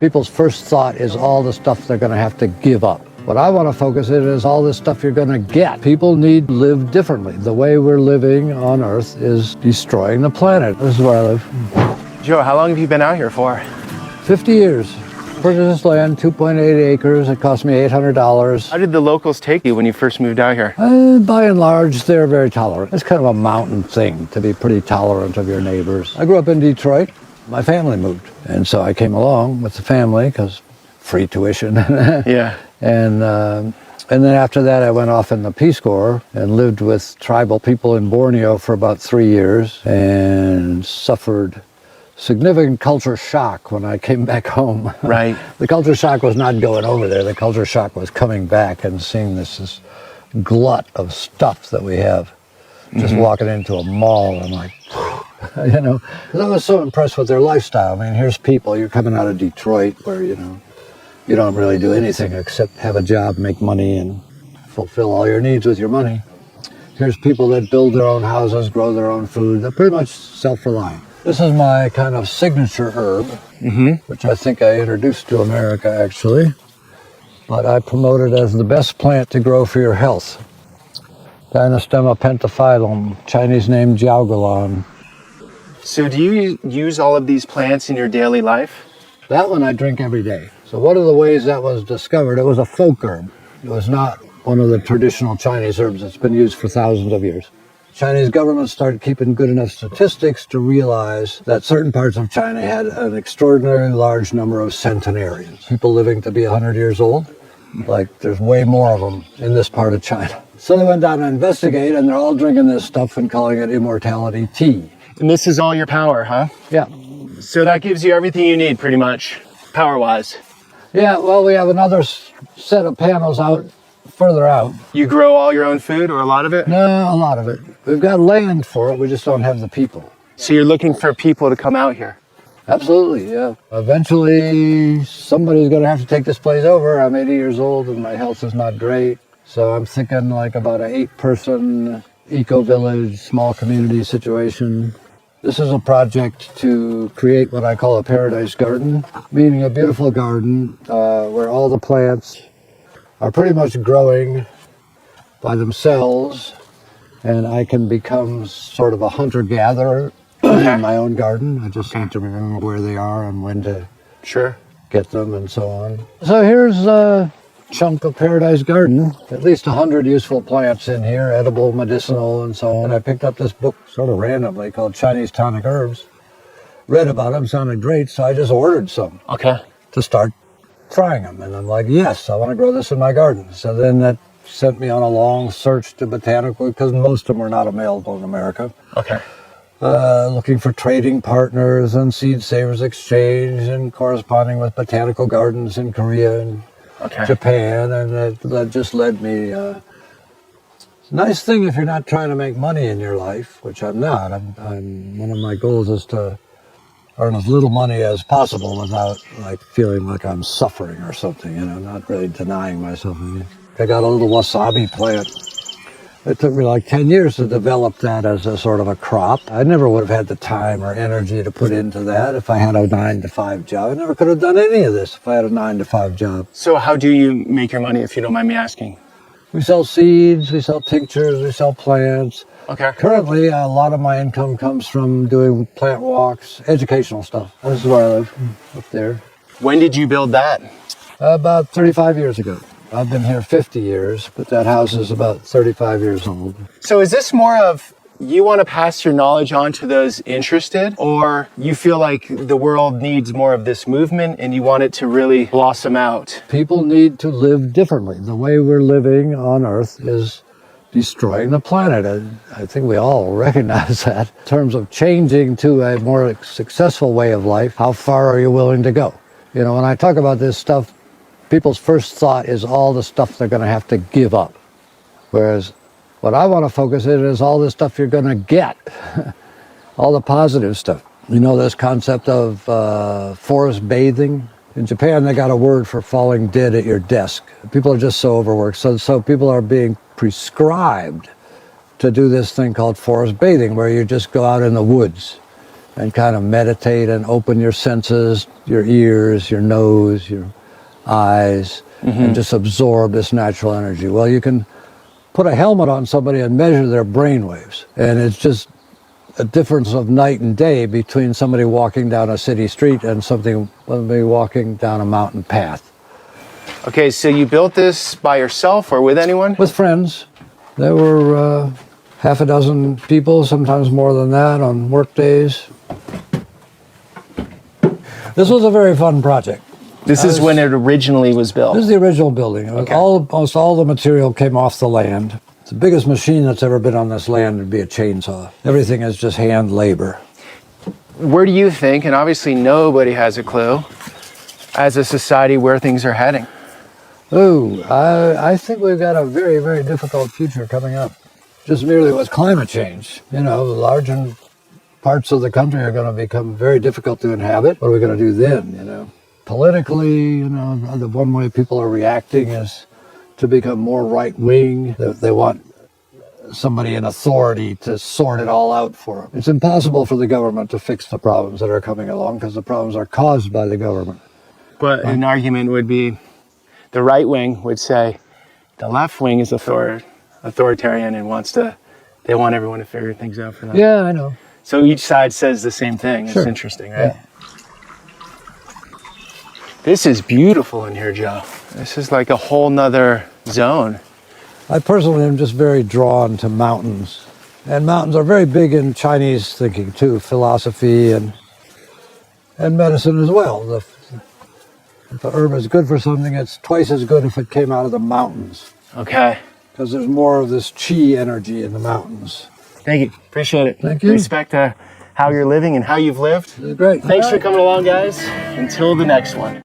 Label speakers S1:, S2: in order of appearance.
S1: People's first thought is all the stuff they're going to have to give up. What I want to focus on is all the stuff you're going to get. People need to live differently. The way we're living on Earth is destroying the planet. This is where I live.
S2: Joe, how long have you been out here for?
S1: 50 years. Purchased this land, 2.8 acres. It cost me $800.
S2: How did the locals take you when you first moved out here?
S1: By and large, they're very tolerant. It's kind of a mountain thing to be pretty tolerant of your neighbors. I grew up in Detroit. My family moved. And so I came along with the family because free tuition.
S2: Yeah.
S1: And then after that, I went off in the Peace Corps and lived with tribal people in Borneo for about 3 years and suffered significant culture shock when I came back home.
S2: Right.
S1: The culture shock was not going over there. The culture shock was coming back and seeing this glut of stuff that we have. Just walking into a mall and like, you know, 'cause I was so impressed with their lifestyle. I mean, here's people, you're coming out of Detroit where, you know, you don't really do anything except have a job, make money, and fulfill all your needs with your money. Here's people that build their own houses, grow their own food. They're pretty much self-reliant. This is my kind of signature herb, which I think I introduced to America, actually. But I promote it as the best plant to grow for your health. Dynastemma pentaphyllum, Chinese name Jiaogulan.
S2: So do you use all of these plants in your daily life?
S1: That one I drink every day. So one of the ways that was discovered, it was a folk herb. It was not one of the traditional Chinese herbs that's been used for thousands of years. Chinese government started keeping good enough statistics to realize that certain parts of China had an extraordinarily large number of centenarians, people living to be 100 years old. Like, there's way more of them in this part of China. So they went down to investigate, and they're all drinking this stuff and calling it immortality tea.
S2: And this is all your power, huh?
S1: Yeah.
S2: So that gives you everything you need, pretty much, power-wise.
S1: Yeah, well, we have another set of panels out further out.
S2: You grow all your own food, or a lot of it?
S1: No, a lot of it. We've got land for it, we just don't have the people.
S2: So you're looking for people to come out here?
S1: Absolutely, yeah. Eventually, somebody's going to have to take this place over. I'm 80 years old and my health is not great. So I'm thinking like about an 8-person eco-village, small community situation. This is a project to create what I call a paradise garden, meaning a beautiful garden where all the plants are pretty much growing by themselves, and I can become sort of a hunter-gatherer in my own garden. I just need to remember where they are and when to get them and so on. So here's a chunk of paradise garden, at least 100 useful plants in here, edible, medicinal, and so on. I picked up this book sort of randomly called Chinese Tonic Herbs. Read about them, sounded great, so I just ordered some to start trying them. And I'm like, yes, I want to grow this in my garden. So then that sent me on a long search to botanical, because most of them are not available in America. Looking for trading partners and Seed Savers Exchange and corresponding with botanical gardens in Korea and Japan, and that just led me. It's a nice thing if you're not trying to make money in your life, which I'm not. I'm one of my goals is to earn as little money as possible without like feeling like I'm suffering or something, you know, not really denying myself. I got a little wasabi plant. It took me like 10 years to develop that as a sort of a crop. I never would have had the time or energy to put into that if I had a 9-to-5 job. I never could have done any of this if I had a 9-to-5 job.
S2: So how do you make your money, if you don't mind me asking?
S1: We sell seeds, we sell tinctures, we sell plants. Currently, a lot of my income comes from doing plant walks, educational stuff. This is where I live, up there.
S2: When did you build that?
S1: About 35 years ago. I've been here 50 years, but that house is about 35 years old.
S2: So is this more of you want to pass your knowledge on to those interested, or you feel like the world needs more of this movement and you want it to really blossom out?
S1: People need to live differently. The way we're living on Earth is destroying the planet. I think we all recognize that. In terms of changing to a more successful way of life, how far are you willing to go? You know, when I talk about this stuff, people's first thought is all the stuff they're going to have to give up. Whereas what I want to focus on is all the stuff you're going to get, all the positive stuff. You know this concept of forest bathing? In Japan, they got a word for falling dead at your desk. People are just so overworked. So people are being prescribed to do this thing called forest bathing, where you just go out in the woods and kind of meditate and open your senses, your ears, your nose, your eyes, and just absorb this natural energy. Well, you can put a helmet on somebody and measure their brain waves, and it's just a difference of night and day between somebody walking down a city street and somebody walking down a mountain path.
S2: Okay, so you built this by yourself or with anyone?
S1: With friends. There were half a dozen people, sometimes more than that, on work days. This was a very fun project.
S2: This is when it originally was built.
S1: This is the original building.
S2: Okay.
S1: Almost all the material came off the land. The biggest machine that's ever been on this land would be a chainsaw. Everything is just hand labor.
S2: Where do you think, and obviously nobody has a clue, as a society where things are heading?
S1: Oh, I think we've got a very, very difficult future coming up. Just merely with climate change. You know, the large parts of the country are going to become very difficult to inhabit. What are we going to do then, you know? Politically, you know, the one way people are reacting is to become more right-wing. They want somebody in authority to sort it all out for them. It's impossible for the government to fix the problems that are coming along because the problems are caused by the government.
S2: But an argument would be the right wing would say the left wing is authoritarian and they want everyone to figure things out for them.
S1: Yeah, I know.
S2: So each side says the same thing.
S1: Sure.
S2: It's interesting, right?
S1: Yeah.
S2: This is beautiful in here, Joe. This is like a whole nother zone.
S1: I personally am just very drawn to mountains. And mountains are very big in Chinese thinking too, philosophy and medicine as well. If a herb is good for something, it's twice as good if it came out of the mountains.
S2: Okay.
S1: Because there's more of this chi energy in the mountains.
S2: Thank you. Appreciate it.
S1: Thank you.
S2: Respect how you're living and how you've lived.
S1: It's great.
S2: Thanks for coming along, guys. Until the next one.